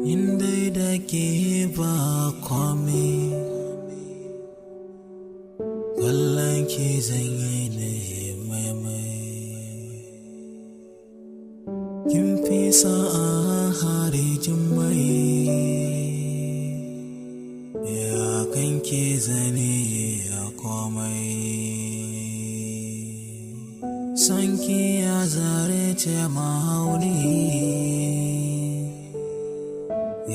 Indai da ke ba kwame, kallon ki zan yi na maimai. Kin fi sa'a harijin mai, ya kan ki zane ya komai. Sanki ya zare ce mahauni,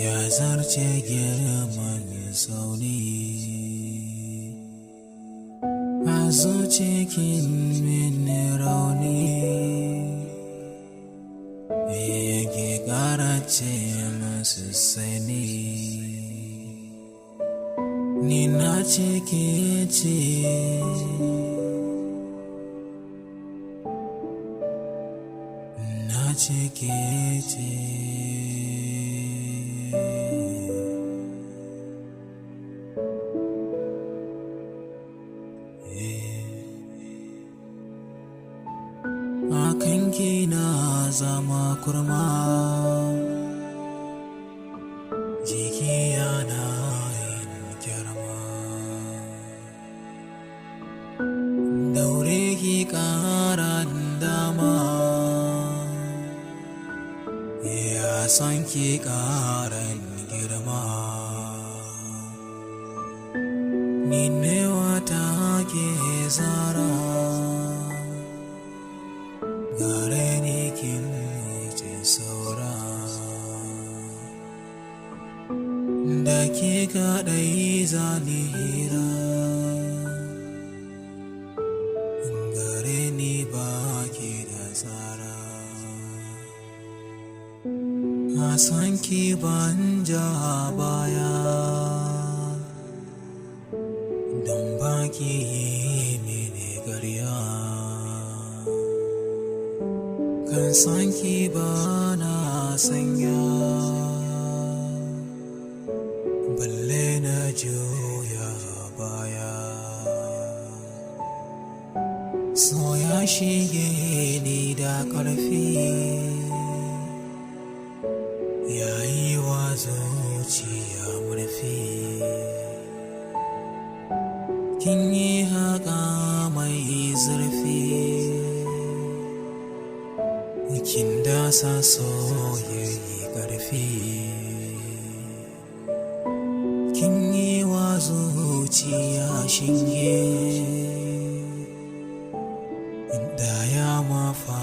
ya zarce girman sauni. A zucikin mini rauni, yake karace masu sani. Ni na ce ke ce, na ce ke ce. Akan ki na zama kurma, jiki yana yin girma. Daure ki ƙara dama, ya san ki ƙaran girma. Ni ne wata ke zara, gare ni kin wuce saura. Da ke kaɗai zani hira, gare ni ba ke da tsara. A san ki ban ja baya, don ba ki yi mini ƙarya. Kan san ki ba na sanya, balle na juya baya. So ya shige ni da ƙarfi, ya yi wa zuciya murfi. Kin yi haƙa mai zurfi, kin dasa soyayya ƙarfi. Kin yi wa zuciya shinge, da ya mafa